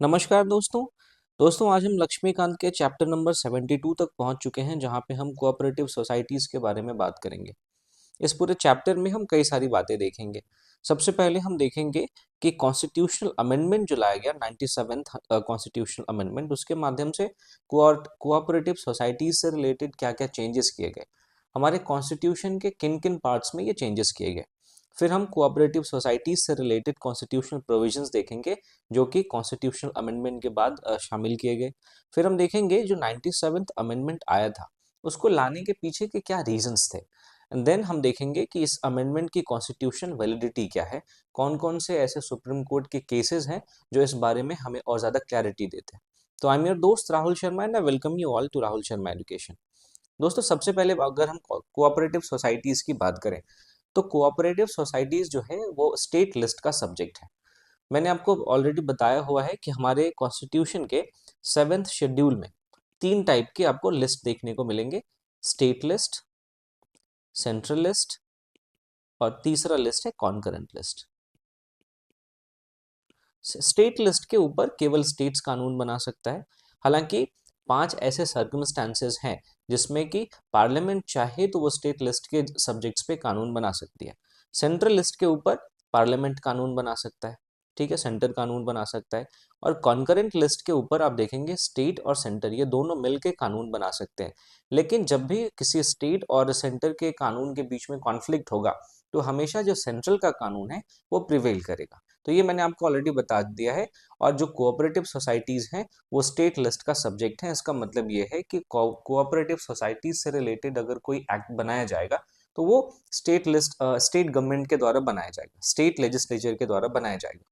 नमस्कार दोस्तों। आज हम लक्ष्मीकांत के चैप्टर नंबर 72 तक पहुंच चुके हैं, जहां पे हम कोऑपरेटिव सोसाइटीज के बारे में बात करेंगे। इस पूरे चैप्टर में हम कई सारी बातें देखेंगे। सबसे पहले हम देखेंगे कि कॉन्स्टिट्यूशनल अमेंडमेंट जो लाया गया 97th कॉन्स्टिट्यूशनल अमेंडमेंट, उसके माध्यम से कोऑपरेटिव सोसाइटीज से रिलेटेड क्या क्या चेंजेस किए गए, हमारे कॉन्स्टिट्यूशन के किन किन पार्ट्स में ये चेंजेस किए गए। फिर हम कोऑपरेटिव सोसाइटीज से रिलेटेड कॉन्स्टिट्यूशनल प्रोविजंस देखेंगे, जो कि कॉन्स्टिट्यूशनल अमेंडमेंट के बाद शामिल किए गए। फिर हम देखेंगे जो 97th अमेंडमेंट आया था, उसको लाने के पीछे के क्या रीजंस थे। एंड देन हम देखेंगे कि इस अमेंडमेंट की कॉन्स्टिट्यूशन वैलिडिटी क्या है, कौन कौन से ऐसे सुप्रीम कोर्ट के केसेस हैं जो इस बारे में हमें और ज़्यादा क्लैरिटी देते हैं। तो आई एम योर दोस्त Rahul Sharma and I welcome you all to Rahul Sharma education. दोस्तों, सबसे पहले अगर हम कोऑपरेटिव सोसाइटीज़ की बात करें, तो कोऑपरेटिव सोसाइटीज़ जो है वो स्टेट लिस्ट का सब्जेक्ट है। मैंने आपको ऑलरेडी बताया हुआ है कि हमारे कॉन्स्टिट्यूशन के 7th शेड्यूल में 3 टाइप के आपको लिस्ट देखने को मिलेंगे: स्टेट लिस्ट, सेंट्रल लिस्ट और तीसरा लिस्ट है कॉन्करेंट लिस्ट। स्टेट लिस्ट के ऊपर केवल स्टेट्स कानून बना सकता है। हालांकि 5 ऐसे सर्कमस्टांसेस हैं जिसमें कि पार्लियामेंट चाहे तो वो स्टेट लिस्ट के सब्जेक्ट्स पे कानून बना सकती है। सेंट्रल लिस्ट के ऊपर पार्लियामेंट कानून बना सकता है, ठीक है, सेंटर कानून बना सकता है। और कॉन्करेंट लिस्ट के ऊपर आप देखेंगे स्टेट और सेंटर ये दोनों मिलके कानून बना सकते हैं। लेकिन जब भी किसी स्टेट और सेंटर के कानून के बीच में कॉन्फ्लिक्ट होगा, तो हमेशा जो सेंट्रल का कानून है वो प्रिवेल करेगा। तो ये मैंने आपको ऑलरेडी बता दिया है। और जो कोऑपरेटिव सोसाइटीज़ हैं वो स्टेट लिस्ट का सब्जेक्ट है। इसका मतलब ये है कि कोऑपरेटिव सोसाइटीज से रिलेटेड अगर कोई एक्ट बनाया जाएगा, तो वो स्टेट गवर्नमेंट के द्वारा बनाया जाएगा, स्टेट लेजिस्लेचर के द्वारा बनाया जाएगा।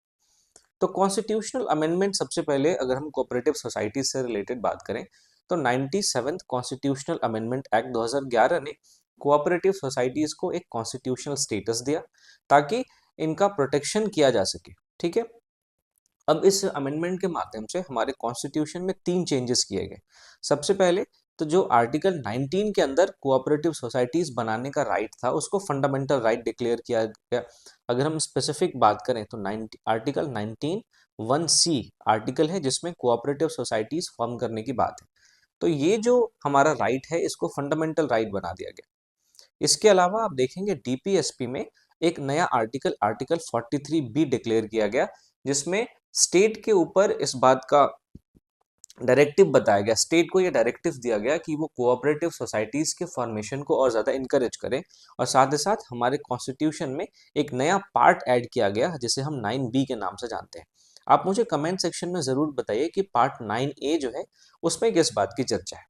तो कॉन्स्टिट्यूशनल अमेंडमेंट, सबसे पहले अगर हम कोऑपरेटिव सोसाइटीज से रिलेटेड बात करें, तो 97th कॉन्स्टिट्यूशनल अमेंडमेंट एक्ट 2011 ने कोऑपरेटिव सोसाइटीज को एक कॉन्स्टिट्यूशनल स्टेटस दिया, ताकि इनका प्रोटेक्शन किया जा सके। ठीक है। अब इस अमेंडमेंट के माध्यम से हमारे कॉन्स्टिट्यूशन में 3 चेंजेस किए गए। सबसे पहले तो जो आर्टिकल 19 के अंदर कोऑपरेटिव सोसाइटीज बनाने का राइट था, उसको फंडामेंटल राइट डिक्लेयर किया गया। अगर हम स्पेसिफिक बात करें तो आर्टिकल 19 1C आर्टिकल है जिसमें कोऑपरेटिव सोसाइटीज फॉर्म करने की बात है। तो ये जो हमारा राइट है, इसको फंडामेंटल राइट बना दिया गया। इसके अलावा आप देखेंगे डीपीएसपी में एक नया आर्टिकल आर्टिकल 43B डिक्लेयर किया गया, जिसमें स्टेट के ऊपर इस बात का डायरेक्टिव बताया गया, स्टेट को ये डायरेक्टिव दिया गया कि वो कोऑपरेटिव सोसाइटीज के फॉर्मेशन को और ज़्यादा इनकरेज करें। और साथ ही साथ हमारे कॉन्स्टिट्यूशन में एक नया पार्ट ऐड किया गया जिसे हम 9B के नाम से जानते हैं। आप मुझे कमेंट सेक्शन में ज़रूर बताइए कि पार्ट 9A जो है उसमें किस बात की चर्चा है।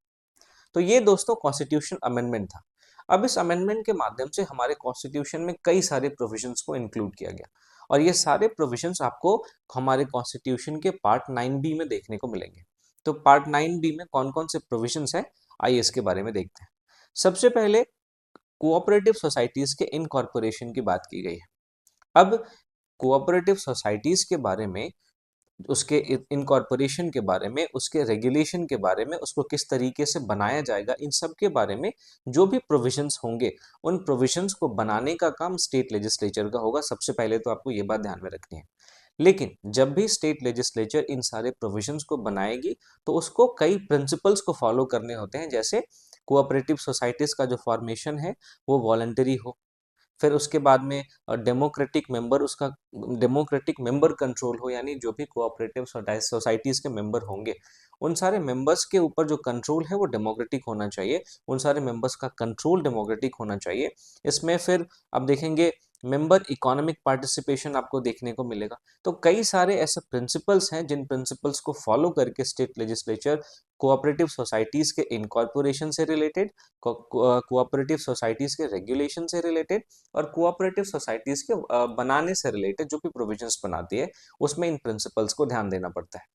तो ये दोस्तों कॉन्स्टिट्यूशन अमेंडमेंट था। अब इस अमेंडमेंट के माध्यम से हमारे कॉन्स्टिट्यूशन में कई सारे प्रोविजंस को इंक्लूड किया गया, और ये सारे प्रोविजंस आपको हमारे कॉन्स्टिट्यूशन के पार्ट 9B में देखने को मिलेंगे। तो पार्ट 9B में कौन कौन से प्रोविजंस हैं, आइए इसके बारे में देखते हैं। सबसे पहले कोऑपरेटिव सोसाइटीज के इनकॉर्पोरेशन की बात की गई है। अब कोऑपरेटिव सोसाइटीज के बारे में, उसके इनकॉर्पोरेशन के बारे में, उसके रेगुलेशन के बारे में, उसको किस तरीके से बनाया जाएगा, इन सब के बारे में जो भी प्रोविजंस होंगे, उन प्रोविजंस को बनाने का काम स्टेट लेजिस्लेचर का होगा। सबसे पहले तो आपको ये बात ध्यान में रखनी है। लेकिन जब भी स्टेट लेजिस्लेचर इन सारे प्रोविजंस को बनाएगी, तो उसको कई प्रिंसिपल्स को फॉलो करने होते हैं। जैसे कोऑपरेटिव सोसाइटीज का जो फॉर्मेशन है वो वॉलंटरी हो, फिर उसके बाद में डेमोक्रेटिक मेंबर कंट्रोल हो, यानी जो भी कोऑपरेटिव सोसाइटीज के मेंबर होंगे, उन सारे मेंबर्स के ऊपर जो कंट्रोल है वो डेमोक्रेटिक होना चाहिए, उन सारे मेंबर्स का कंट्रोल डेमोक्रेटिक होना चाहिए। इसमें फिर आप देखेंगे मेंबर इकोनॉमिक पार्टिसिपेशन आपको देखने को मिलेगा। तो कई सारे ऐसे प्रिंसिपल्स हैं जिन प्रिंसिपल्स को फॉलो करके स्टेट लेजिस्लेचर कोऑपरेटिव सोसाइटीज के इनकॉर्पोरेशन से रिलेटेड, कोऑपरेटिव सोसाइटीज के रेगुलेशन से रिलेटेड और कोऑपरेटिव सोसाइटीज के बनाने से रिलेटेड जो भी प्रोविजंस बनाती है, उसमें इन प्रिंसिपल्स को ध्यान देना पड़ता है।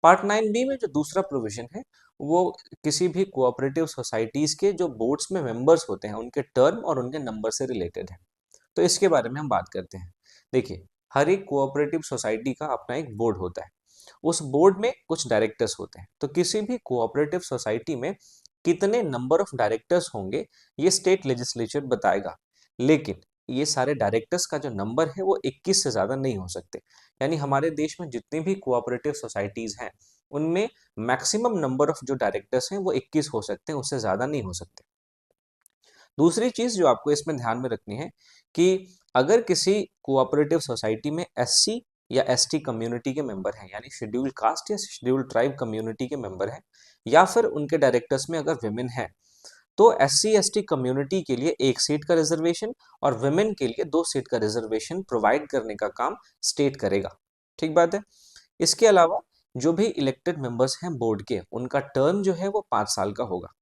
पार्ट 9B में जो दूसरा प्रोविजन है, वो किसी भी कोऑपरेटिव सोसाइटीज के जो बोर्ड्स में मेंबर्स होते हैं उनके टर्म और उनके नंबर से रिलेटेड है। तो इसके बारे में हम बात करते हैं। देखिए, हर एक कोऑपरेटिव सोसाइटी का अपना एक बोर्ड होता है। उस बोर्ड में कुछ डायरेक्टर्स होते हैं। तो किसी भी कोऑपरेटिव सोसाइटी में कितने नंबर ऑफ डायरेक्टर्स होंगे, ये स्टेट लेजिस्लेचर बताएगा। लेकिन ये सारे डायरेक्टर्स का जो नंबर है वो 21 से ज़्यादा नहीं हो सकते। यानी हमारे देश में जितनी भी कोऑपरेटिव सोसाइटीज़ हैं, उनमें मैक्सिमम नंबर ऑफ जो डायरेक्टर्स हैं वो 21 हो सकते हैं, उससे ज़्यादा नहीं हो सकते। दूसरी चीज़ जो आपको इसमें ध्यान में रखनी है कि अगर किसी कोऑपरेटिव सोसाइटी में एससी या एसटी कम्युनिटी के मेंबर हैं, यानी शेड्यूल्ड कास्ट या शेड्यूल्ड ट्राइब कम्युनिटी के मेंबर हैं, या फिर उनके डायरेक्टर्स में अगर विमेन हैं, तो एससी एसटी कम्युनिटी के लिए 1 सीट का रिजर्वेशन और विमेन के लिए 2 सीट का रिजर्वेशन प्रोवाइड करने का काम स्टेट करेगा। ठीक बात है। इसके अलावा जो भी इलेक्टेड मेंबर्स हैं बोर्ड के, उनका टर्म जो है वो 5 साल का होगा।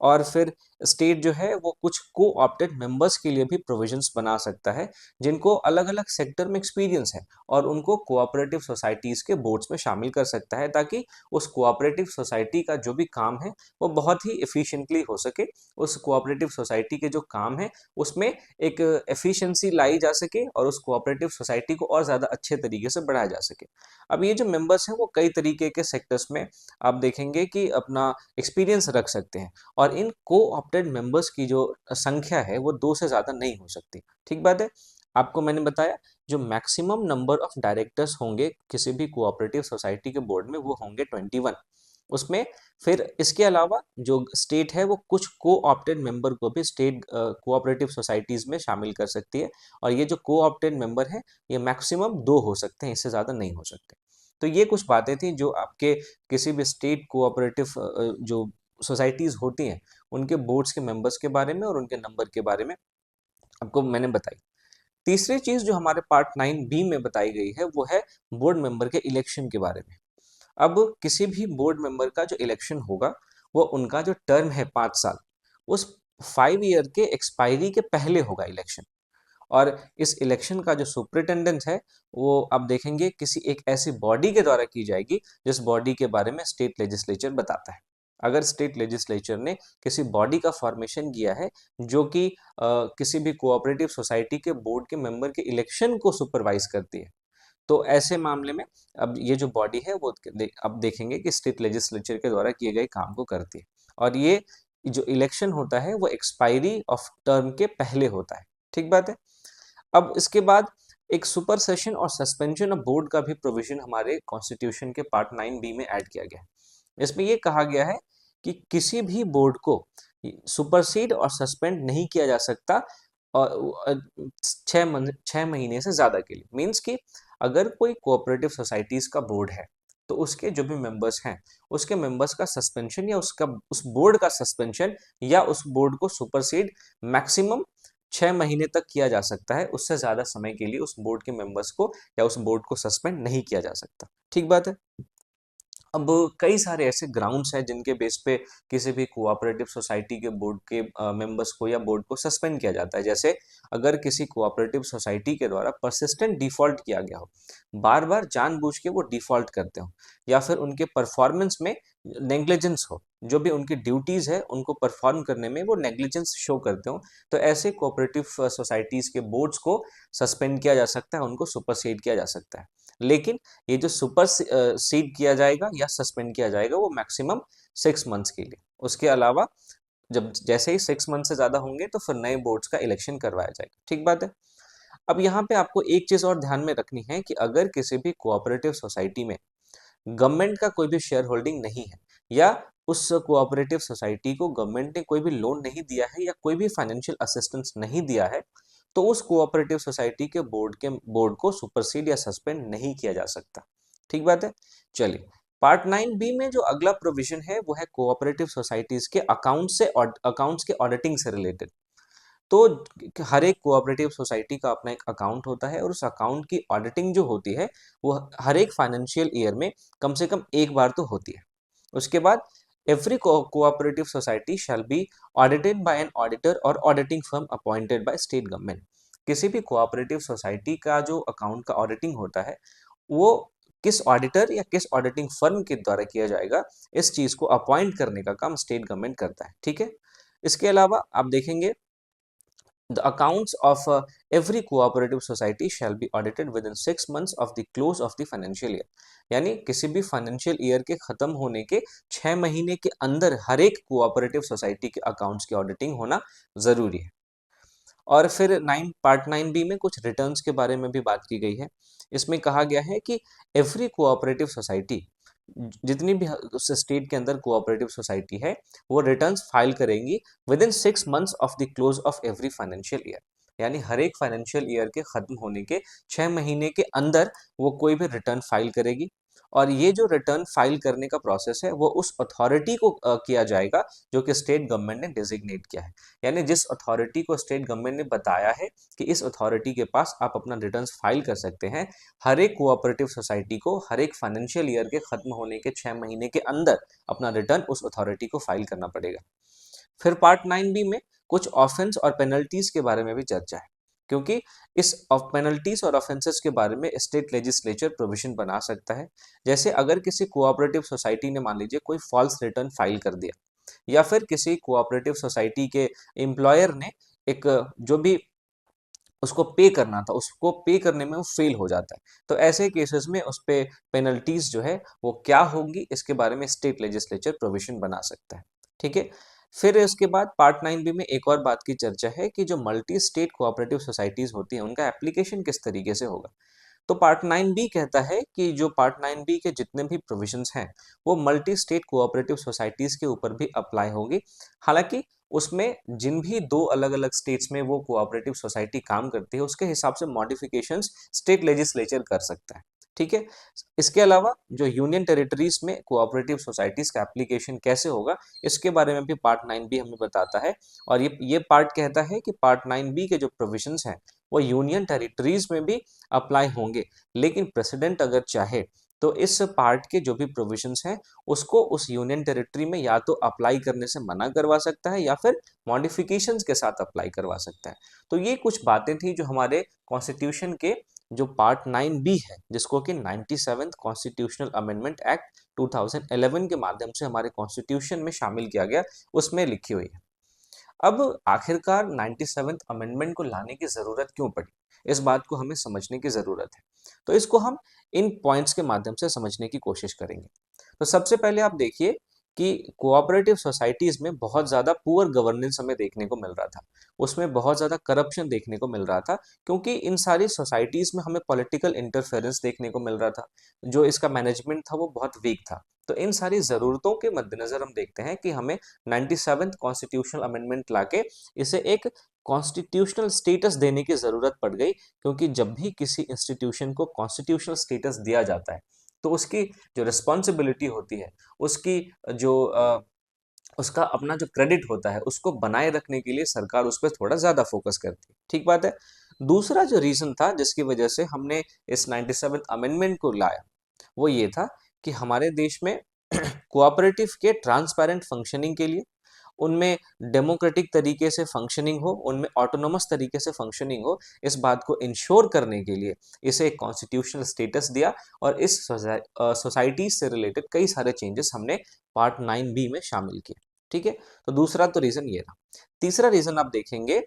और फिर स्टेट जो है वो कुछ को ऑप्टेड मेंबर्स के लिए भी प्रोविजंस बना सकता है, जिनको अलग अलग सेक्टर में एक्सपीरियंस है, और उनको कोऑपरेटिव सोसाइटीज़ के बोर्ड्स में शामिल कर सकता है, ताकि उस कोऑपरेटिव सोसाइटी का जो भी काम है वो बहुत ही एफिशिएंटली हो सके। उस कोऑपरेटिव सोसाइटी के जो काम है उसमें एक एफिशिएंसी लाई जा सके और उस कोऑपरेटिव सोसाइटी को और ज़्यादा अच्छे तरीके से बढ़ाया जा सके। अब ये जो मेंबर्स हैं वो कई तरीके के सेक्टर्स में आप देखेंगे कि अपना एक्सपीरियंस रख सकते हैं, और इन को ऑप्टेड मेंबर्स की जो संख्या है वो 2 से ज़्यादा नहीं हो सकती। ठीक बात है। आपको मैंने बताया जो मैक्सिमम नंबर ऑफ डायरेक्टर्स होंगे किसी भी कोऑपरेटिव सोसाइटी के बोर्ड में वो होंगे 21। उसमें फिर इसके अलावा जो स्टेट है वो कुछ को ऑप्टेड मेंबर को भी स्टेट कोऑपरेटिव सोसाइटीज में शामिल कर सकती है, और ये जो को ऑप्टेड मेंबर है ये मैक्सिमम 2 हो सकते हैं, इससे ज़्यादा नहीं हो सकते। तो ये कुछ बातें थी जो आपके किसी भी स्टेट कोऑपरेटिव जो सोसाइटीज होती हैं उनके बोर्ड्स के मेंबर्स के बारे में और उनके नंबर के बारे में आपको मैंने बताई। तीसरी चीज जो हमारे पार्ट 9B में बताई गई है वो है बोर्ड मेंबर के इलेक्शन के बारे में। अब किसी भी बोर्ड मेंबर का जो इलेक्शन होगा वो उनका जो टर्म है 5 साल, उस 5 ईयर के एक्सपायरी के पहले होगा इलेक्शन। और इस इलेक्शन का जो सुपरिटेंडेंट है वो आप देखेंगे किसी एक ऐसी बॉडी के द्वारा की जाएगी जिस बॉडी के बारे में स्टेट लेजिस्लेचर बताता है। अगर स्टेट लेजिस्लेचर ने किसी बॉडी का फॉर्मेशन किया है जो कि किसी भी कोऑपरेटिव सोसाइटी के बोर्ड के मेंबर के इलेक्शन को सुपरवाइज करती है, तो ऐसे मामले में अब ये जो बॉडी है वो अब देखेंगे कि स्टेट लेजिस्लेचर के द्वारा किए गए काम को करती है, और ये जो इलेक्शन होता है वो एक्सपायरी ऑफ टर्म के पहले होता है। ठीक बात है। अब इसके बाद एक सुपर सेशन और सस्पेंशन ऑफ बोर्ड का भी प्रोविजन हमारे कॉन्स्टिट्यूशन के पार्ट 9B में ऐड किया गया है। इसमें ये कहा गया है कि किसी भी बोर्ड को सुपरसीड और सस्पेंड नहीं किया जा सकता और 6 महीने से ज़्यादा के लिए। मीन्स कि अगर कोई कोऑपरेटिव सोसाइटीज़ का बोर्ड है तो उसके जो भी मेंबर्स हैं उसके मेंबर्स का सस्पेंशन या उसका उस बोर्ड का सस्पेंशन या उस बोर्ड को सुपरसीड मैक्सिमम 6 महीने तक किया जा सकता है। उससे ज़्यादा समय के लिए उस बोर्ड के मेंबर्स को या उस बोर्ड को सस्पेंड नहीं किया जा सकता। ठीक बात है। अब कई सारे ऐसे ग्राउंड्स हैं जिनके बेस पे किसी भी कोऑपरेटिव सोसाइटी के बोर्ड के मेंबर्स को या बोर्ड को सस्पेंड किया जाता है। जैसे अगर किसी कोऑपरेटिव सोसाइटी के द्वारा परसिस्टेंट डिफॉल्ट किया गया हो, बार बार जानबूझ के वो डिफॉल्ट करते हो, या फिर उनके परफॉर्मेंस में नेग्लिजेंस हो, जो भी उनकी ड्यूटीज़ है उनको परफॉर्म करने में वो नेग्लिजेंस शो करते हो, तो ऐसे कोऑपरेटिव सोसाइटीज़ के बोर्ड्स को सस्पेंड किया जा सकता है, उनको सुपरसीड किया जा सकता है। लेकिन ये जो सुपर सीड किया जाएगा या सस्पेंड किया जाएगा वो मैक्सिमम 6 मंथ्स के लिए। उसके अलावा जब जैसे ही 6 मंथ से ज़्यादा होंगे तो फिर नए बोर्ड्स का इलेक्शन करवाया जाएगा। ठीक बात है। अब यहाँ पे आपको एक चीज़ और ध्यान में रखनी है कि अगर किसी भी कोऑपरेटिव सोसाइटी में गवर्नमेंट का कोई भी शेयर होल्डिंग नहीं है, या उस कोऑपरेटिव सोसाइटी को गवर्नमेंट ने कोई भी लोन नहीं दिया है या कोई भी फाइनेंशियल असिस्टेंस नहीं दिया है, तो उस कोऑपरेटिव सोसाइटी के बोर्ड को सुपरसीड या सस्पेंड नहीं किया जा सकता। ठीक बात है। चलिए, पार्ट 9B में जो अगला प्रोविजन है वो है कोऑपरेटिव सोसाइटीज के अकाउंट्स के ऑडिटिंग से रिलेटेड। तो हर एक कोऑपरेटिव सोसाइटी का अपना एक अकाउंट होता है, और उस अकाउंट की ऑडिटिंग जो होती है वो हर एक फाइनेंशियल ईयर में कम से कम एक बार तो होती है। उसके बाद every cooperative society shall be audited by an auditor और auditing firm appointed by state government. किसी भी कोऑपरेटिव सोसाइटी का जो अकाउंट का ऑडिटिंग होता है वो किस ऑडिटर या किस ऑडिटिंग फर्म के द्वारा किया जाएगा, इस चीज को अपॉइंट करने का काम स्टेट गवर्नमेंट करता है। ठीक है। इसके अलावा आप देखेंगे the accounts of every cooperative society shall be audited within 6 months of the close of the financial year। यानी किसी भी फाइनेंशियल ईयर के खत्म होने के 6 महीने के अंदर हर एक कोऑपरेटिव सोसाइटी के अकाउंट्स की ऑडिटिंग होना जरूरी है। और फिर पार्ट 9 बी में कुछ रिटर्न्स के बारे में भी बात की गई है। इसमें कहा गया है कि एवरी कोऑपरेटिव सोसाइटी, जितनी भी उस स्टेट के अंदर कोऑपरेटिव सोसाइटी है, वो रिटर्न्स फाइल करेंगी with in 6 months of the close of every financial year. यानी हर एक फाइनेंशियल ईयर के खत्म होने के 6 महीने के अंदर वो कोई भी रिटर्न फाइल करेगी। और ये जो रिटर्न फाइल करने का प्रोसेस है वो उस अथॉरिटी को किया जाएगा जो कि स्टेट गवर्नमेंट ने डिजिग्नेट किया है। यानी जिस अथॉरिटी को स्टेट गवर्नमेंट ने बताया है कि इस अथॉरिटी के पास आप अपना रिटर्न्स फाइल कर सकते हैं, हर एक कोऑपरेटिव सोसाइटी को हर एक फाइनेंशियल ईयर के खत्म होने के 6 महीने के अंदर अपना रिटर्न उस अथॉरिटी को फाइल करना पड़ेगा। फिर पार्ट 9 बी में कुछ ऑफेंस और पेनल्टीज के बारे में भी चर्चा है, क्योंकि इस पेनल्टीज और ऑफेंसेस के बारे में स्टेट लेजिस्लेचर प्रोविजन बना सकता है। जैसे अगर किसी कोऑपरेटिव सोसाइटी ने मान लीजिए कोई फॉल्स रिटर्न फाइल कर दिया, या फिर किसी कोऑपरेटिव सोसाइटी के एम्प्लॉयर ने एक जो भी उसको पे करना था उसको पे करने में वो फेल हो जाता है, तो ऐसे केसेस में उस पे पेनल्टीज जो है वो क्या होंगी, इसके बारे में स्टेट लेजिस्लेचर प्रोविजन बना सकता है। ठीक है। फिर इसके बाद पार्ट 9 बी में एक और बात की चर्चा है कि जो मल्टी स्टेट कोऑपरेटिव सोसाइटीज होती हैं उनका एप्लीकेशन किस तरीके से होगा। तो पार्ट 9 बी कहता है कि जो पार्ट 9 बी के जितने भी प्रोविजंस हैं वो मल्टी स्टेट कोऑपरेटिव सोसाइटीज के ऊपर भी अप्लाई होगी। हालांकि उसमें जिन भी दो अलग अलग स्टेट्स में वो कोऑपरेटिव सोसाइटी काम करती है उसके हिसाब से मॉडिफिकेशंस स्टेट लेजिस्लेचर कर सकता है। ठीक है। इसके अलावा जो यूनियन टेरिटरीज में कोऑपरेटिव सोसाइटीज का एप्लीकेशन कैसे होगा, इसके बारे में भी पार्ट 9 बी हमें बताता है। और ये पार्ट कहता है कि पार्ट 9 बी के जो प्रोविजंस हैं वो यूनियन टेरिटरीज में भी अप्लाई होंगे, लेकिन प्रेसिडेंट अगर चाहे तो इस पार्ट के जो भी प्रोविजंस हैं उसको उस यूनियन टेरिटरी में या तो अप्लाई करने से मना करवा सकता है या फिर मॉडिफिकेशंस के साथ अप्लाई करवा सकता है। तो ये कुछ बातें थी जो हमारे कॉन्स्टिट्यूशन के जो पार्ट 9 बी है, जिसको कि 97th कॉन्स्टिट्यूशनल अमेंडमेंट एक्ट 2011 के माध्यम से हमारे कॉन्स्टिट्यूशन में शामिल किया गया, उसमें लिखी हुई है। अब आखिरकार 97th अमेंडमेंट को लाने की जरूरत क्यों पड़ी, इस बात को हमें समझने की जरूरत है। तो इसको हम इन पॉइंट्स के माध्यम से समझने की कोशिश करेंगे। तो सबसे पहले आप देखिए कि कोऑपरेटिव सोसाइटीज में बहुत ज्यादा पुअर गवर्नेंस हमें देखने को मिल रहा था, उसमें बहुत ज्यादा करप्शन देखने को मिल रहा था, क्योंकि इन सारी सोसाइटीज में हमें पॉलिटिकल इंटरफेरेंस देखने को मिल रहा था। जो इसका मैनेजमेंट था वो बहुत वीक था। तो इन सारी जरूरतों के मद्देनजर हम देखते हैं कि हमें 97th कॉन्स्टिट्यूशनल अमेंडमेंट लाके इसे एक कॉन्स्टिट्यूशनल स्टेटस देने की जरूरत पड़ गई, क्योंकि जब भी किसी इंस्टीट्यूशन को कॉन्स्टिट्यूशनल स्टेटस दिया जाता है तो उसकी जो रिस्पॉन्सिबिलिटी होती है, उसकी जो उसका अपना जो क्रेडिट होता है उसको बनाए रखने के लिए सरकार उस पर थोड़ा ज्यादा फोकस करती है। ठीक बात है। दूसरा जो रीजन था जिसकी वजह से हमने इस 97th अमेंडमेंट को लाया वो ये था कि हमारे देश में कोऑपरेटिव के ट्रांसपेरेंट फंक्शनिंग के लिए, उनमें डेमोक्रेटिक तरीके से फंक्शनिंग हो, उनमें ऑटोनोमस तरीके से फंक्शनिंग हो, इस बात को इंश्योर करने के लिए इसे एक कॉन्स्टिट्यूशनल स्टेटस दिया। और इस सोसाइटी से रिलेटेड कई सारे चेंजेस हमने पार्ट 9 बी में शामिल किए। ठीक है। तो दूसरा तो रीजन ये रहा। तीसरा रीजन आप देखेंगे,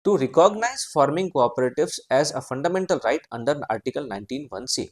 to recognize forming cooperatives as a fundamental right under article 19(1)(c)।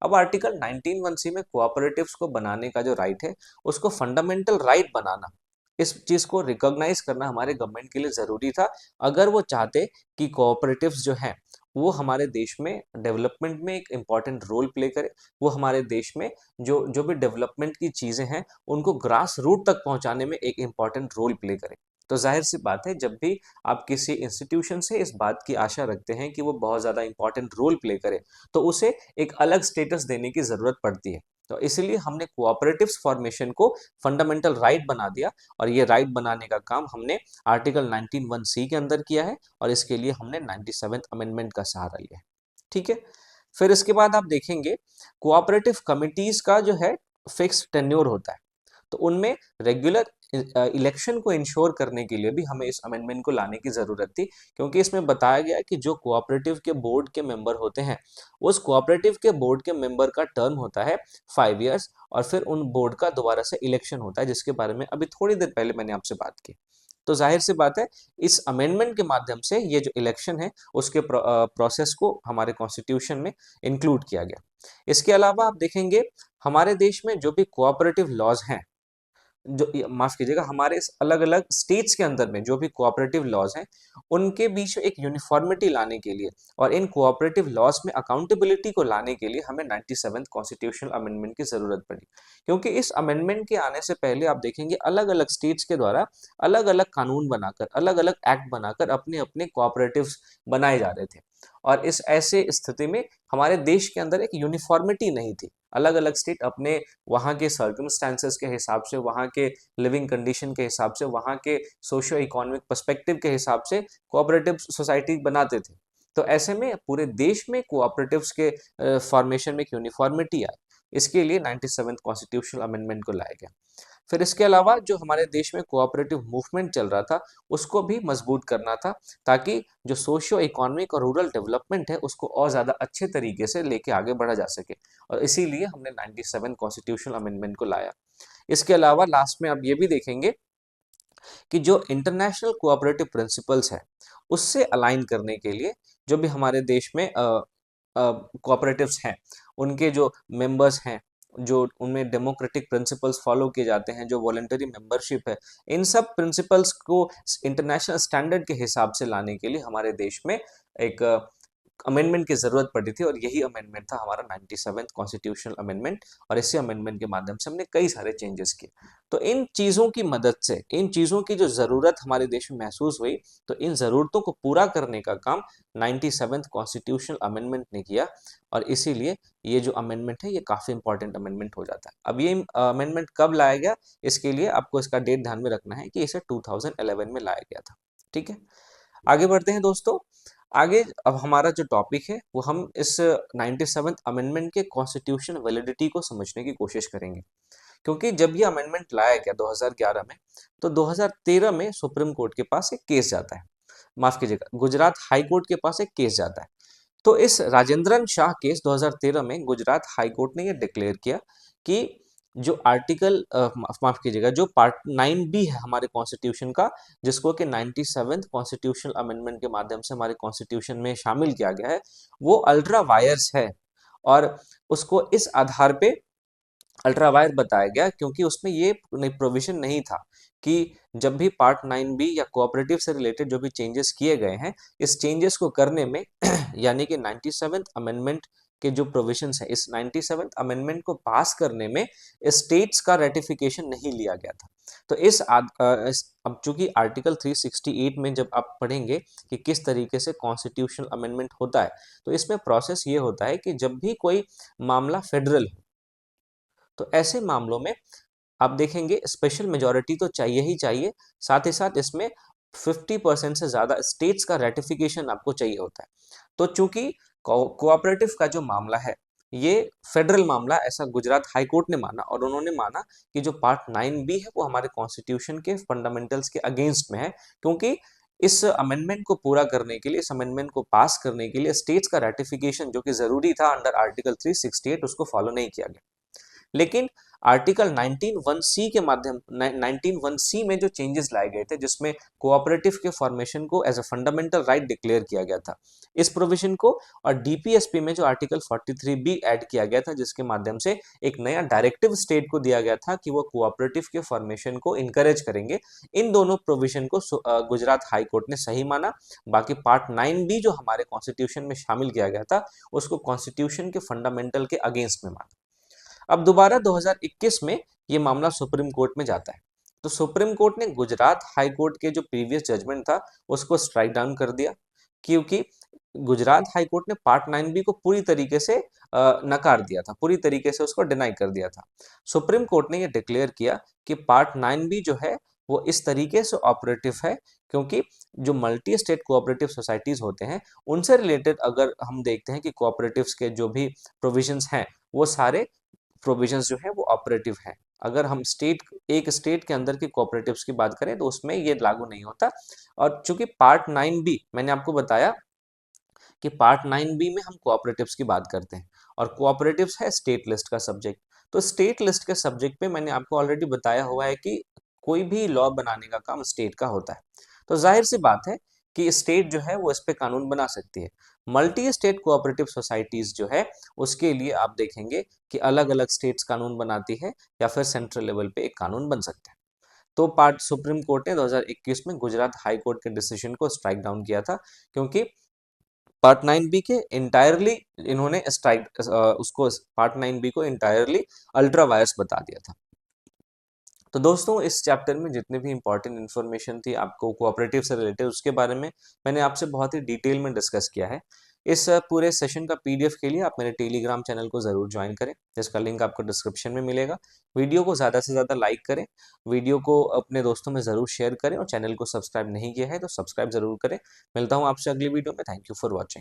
अब आर्टिकल 19(1)(c) में कोऑपरेटिव्स को बनाने का जो राइट है उसको फंडामेंटल राइट बनाना, इस चीज को रिकॉग्नाइज करना हमारे गवर्नमेंट के लिए जरूरी था, अगर वो चाहते कि कोऑपरेटिव्स जो हैं वो हमारे देश में डेवलपमेंट में एक इम्पॉर्टेंट रोल प्ले करे, वो हमारे देश में जो जो भी डेवलपमेंट की चीजें हैं उनको ग्रास रूट तक पहुंचाने में एक इम्पॉर्टेंट रोल प्ले करे। तो जाहिर सी बात है, जब भी आप किसी इंस्टीट्यूशन से इस बात की आशा रखते हैं कि वो बहुत ज्यादा इंपॉर्टेंट रोल प्ले करे, तो उसे एक अलग स्टेटस देने की जरूरत पड़ती है। तो इसलिए हमने कोऑपरेटिव्स फॉर्मेशन को फंडामेंटल राइट बना दिया, और ये राइट बनाने का काम हमने आर्टिकल 19(1)(c) के अंदर किया है, और इसके लिए हमने 97th अमेंडमेंट का सहारा लिया है। ठीक है। फिर इसके बाद आप देखेंगे कोऑपरेटिव कमिटीज का जो है फिक्स टेन्योर होता है, तो उनमें रेगुलर इलेक्शन को इंश्योर करने के लिए भी हमें इस अमेंडमेंट को लाने की जरूरत थी, क्योंकि इसमें बताया गया कि जो कोऑपरेटिव के बोर्ड के मेंबर होते हैं उस कोऑपरेटिव के बोर्ड के मेंबर का टर्म होता है 5 इयर्स, और फिर उन बोर्ड का दोबारा से इलेक्शन होता है, जिसके बारे में अभी थोड़ी देर पहले मैंने आपसे बात की। तो जाहिर सी बात है, इस अमेंडमेंट के माध्यम से ये जो इलेक्शन है उसके प्रोसेस को हमारे कॉन्स्टिट्यूशन में इंक्लूड किया गया। इसके अलावा आप देखेंगे हमारे देश में जो भी कोऑपरेटिव लॉज हैं माफ कीजिएगा, हमारे अलग अलग स्टेट्स के अंदर में जो भी कोऑपरेटिव लॉज हैं उनके बीच एक यूनिफॉर्मिटी लाने के लिए और इन कोऑपरेटिव लॉज में अकाउंटेबिलिटी को लाने के लिए हमें 97th कॉन्स्टिट्यूशनल अमेंडमेंट की जरूरत पड़ी। क्योंकि इस अमेंडमेंट के आने से पहले आप देखेंगे अलग अलग स्टेट्स के द्वारा अलग अलग कानून बनाकर, अलग अलग एक्ट बनाकर अपने अपने कोऑपरेटिव्स बनाए जा रहे थे और इस ऐसे स्थिति में हमारे देश के अंदर एक यूनिफॉर्मिटी नहीं थी। अलग अलग स्टेट अपने वहाँ के सर्कमस्टांसेस के हिसाब से, वहाँ के लिविंग कंडीशन के हिसाब से, वहाँ के सोशियो इकोनॉमिक पर्सपेक्टिव के हिसाब से कोऑपरेटिव सोसाइटी बनाते थे। तो ऐसे में पूरे देश में कोऑपरेटिव्स के फॉर्मेशन में एक यूनिफॉर्मिटी आई। इसके लिए 97th कॉन्स्टिट्यूशनल अमेंडमेंट को लाया गया। फिर इसके अलावा जो हमारे देश में कोऑपरेटिव मूवमेंट चल रहा था उसको भी मजबूत करना था, ताकि जो सोशियो इकोनॉमिक और रूरल डेवलपमेंट है उसको और ज़्यादा अच्छे तरीके से लेके आगे बढ़ा जा सके, और इसीलिए हमने 97 कॉन्स्टिट्यूशनल अमेंडमेंट को लाया। इसके अलावा लास्ट में आप ये भी देखेंगे कि जो इंटरनेशनल कोऑपरेटिव प्रिंसिपल्स है उससे अलाइन करने के लिए जो भी हमारे देश में कोऑपरेटिव्स हैं उनके जो मेंबर्स हैं, जो उनमें डेमोक्रेटिक प्रिंसिपल्स फॉलो किए जाते हैं, जो वॉलंटरी मेंबरशिप है, इन सब प्रिंसिपल्स को इंटरनेशनल स्टैंडर्ड के हिसाब से लाने के लिए हमारे देश में एक अमेंडमेंट की जरूरत पड़ी थी और यही अमेंडमेंट था हमारा 97th कॉन्स्टिट्यूशनल अमेंडमेंट। और इसी अमेंडमेंट के माध्यम से हमने कई सारे चेंजेस किए। तो इन चीज़ों की मदद से, इन चीज़ों की जो ज़रूरत हमारे देश में महसूस हुई, तो इन ज़रूरतों को पूरा करने का काम 97th कॉन्स्टिट्यूशनल अमेंडमेंट ने किया और इसीलिए ये जो अमेंडमेंट है ये काफ़ी इंपॉर्टेंट अमेंडमेंट हो जाता है। अब ये अमेंडमेंट कब लाया गया, इसके लिए आपको इसका डेट ध्यान में रखना है कि इसे 2011 में लाया गया था। ठीक है, आगे बढ़ते हैं दोस्तों। आगे अब हमारा जो टॉपिक है वो हम इस 97th अमेंडमेंट के कॉन्स्टिट्यूशन वैलिडिटी को समझने की कोशिश करेंगे। क्योंकि जब ये अमेंडमेंट लाया गया 2011 में, तो 2013 में सुप्रीम कोर्ट के पास एक केस जाता है, माफ कीजिएगा, गुजरात हाई कोर्ट के पास एक केस जाता है। तो इस राजेंद्रन शाह केस 2013 में गुजरात हाई कोर्ट ने ये डिक्लेयर किया कि जो आर्टिकल माफ कीजिएगा, जो पार्ट 9B है हमारे कॉन्स्टिट्यूशन का, जिसको कि 97th कॉन्स्टिट्यूशनल अमेंडमेंट के माध्यम से हमारे कॉन्स्टिट्यूशन में शामिल किया गया है, वो अल्ट्रा वायर्स है। और उसको इस आधार पे अल्ट्रा वायर बताया गया क्योंकि उसमें ये प्रोविजन नहीं था कि जब भी पार्ट 9B या कोऑपरेटिव से रिलेटेड जो भी चेंजेस किए गए हैं, इस चेंजेस को करने में यानी कि 97th अमेंडमेंट के जो प्रोविजंस है, इस 97th अमेंडमेंट को पास करने में स्टेट्स का रेटिफिकेशन नहीं लिया गया था। तो अब चूंकि आर्टिकल 368 में जब आप पढ़ेंगे कि किस तरीके से कॉन्स्टिट्यूशनल अमेंडमेंट होता है, तो इसमें प्रोसेस ये होता है कि जब भी कोई मामला फेडरल, तो ऐसे मामलों में आप देखेंगे स्पेशल मेजॉरिटी तो चाहिए ही चाहिए, साथ ही साथ इसमें 50% से ज़्यादा स्टेट्स का रेटिफिकेशन आपको चाहिए होता है। तो चूंकि कोऑपरेटिव का जो मामला है ये फेडरल मामला, ऐसा गुजरात हाई कोर्ट ने माना और उन्होंने माना कि जो पार्ट 9B है वो हमारे कॉन्स्टिट्यूशन के फंडामेंटल्स के अगेंस्ट में है, क्योंकि इस अमेंडमेंट को पूरा करने के लिए, इस अमेंडमेंट को पास करने के लिए स्टेट्स का रेटिफिकेशन जो कि जरूरी था अंडर आर्टिकल 368 उसको फॉलो नहीं किया गया। लेकिन आर्टिकल 19(1)(c) के माध्यम 19(1)(c) में जो चेंजेस लाए गए थे, जिसमें कोऑपरेटिव के फॉर्मेशन को as a fundamental right declare किया गया था, इस प्रोविजन को, और डीपीएसपी में जो आर्टिकल 43B ऐड किया गया था, जिसके माध्यम से एक नया डायरेक्टिव स्टेट को दिया गया था कि वो कोऑपरेटिव के फॉर्मेशन को इनकरेज करेंगे। इन दोनों प्रोविजन को गुजरात हाई कोर्ट ने सही माना। बाकी पार्ट 9B जो हमारे कॉन्स्टिट्यूशन में शामिल किया गया था उसको कॉन्स्टिट्यूशन के फंडामेंटल के अगेंस्ट में माना। अब दोबारा 2021 में ये मामला सुप्रीम कोर्ट में जाता है, तो सुप्रीम कोर्ट ने गुजरात हाई कोर्ट के जो प्रीवियस जजमेंट था उसको स्ट्राइक डाउन कर दिया, क्योंकि गुजरात हाई कोर्ट ने पार्ट 9B को पूरी तरीके से नकार दिया था, पूरी तरीके से उसको डिनाई कर दिया था। सुप्रीम कोर्ट ने ये डिक्लेयर किया कि पार्ट 9B जो है वो इस तरीके से ऑपरेटिव है क्योंकि जो मल्टी स्टेट कोऑपरेटिव सोसाइटीज होते हैं उनसे रिलेटेड अगर हम देखते हैं कि कोऑपरेटिव्स के जो भी प्रोविजंस हैं वो सारे प्रोविजंस जो है वो ऑपरेटिव है। अगर हम एक स्टेट के अंदर की कोऑपरेटिव्स की बात करें तो उसमें ये लागू नहीं होता। और चूंकि पार्ट 9B मैंने आपको बताया कि पार्ट 9B में हम कोऑपरेटिव्स की बात करते हैं और कोऑपरेटिव्स है स्टेट लिस्ट का सब्जेक्ट। तो स्टेट लिस्ट के सब्जेक्ट पे मैंने आपको ऑलरेडी बताया हुआ है कि कोई भी लॉ बनाने का काम स्टेट का होता है। तो जाहिर सी बात है कि स्टेट जो है वो इस पे कानून बना सकती है। मल्टी स्टेट कोऑपरेटिव सोसाइटीज जो है उसके लिए आप देखेंगे कि अलग अलग स्टेट्स कानून बनाती है या फिर सेंट्रल लेवल पे एक कानून बन सकता है। तो पार्ट सुप्रीम कोर्ट ने 2021 में गुजरात हाई कोर्ट के डिसीजन को स्ट्राइक डाउन किया था, क्योंकि पार्ट 9 बी के इंटायरली इन्होंने स्ट्राइक उसको पार्ट 9 बी को इंटायरली अल्ट्रा वायर्स बता दिया था। तो दोस्तों इस चैप्टर में जितने भी इंपॉर्टेंट इन्फॉर्मेशन थी आपको कोऑपरेटिव से रिलेटेड उसके बारे में मैंने आपसे बहुत ही डिटेल में डिस्कस किया है। इस पूरे सेशन का पीडीएफ के लिए आप मेरे टेलीग्राम चैनल को ज़रूर ज्वाइन करें, जिसका लिंक आपको डिस्क्रिप्शन में मिलेगा। वीडियो को ज़्यादा से ज़्यादा लाइक करें, वीडियो को अपने दोस्तों में ज़रूर शेयर करें और चैनल को सब्सक्राइब नहीं किया है तो सब्सक्राइब ज़रूर करें। मिलता हूँ आपसे अगली वीडियो में। Thank you for watching.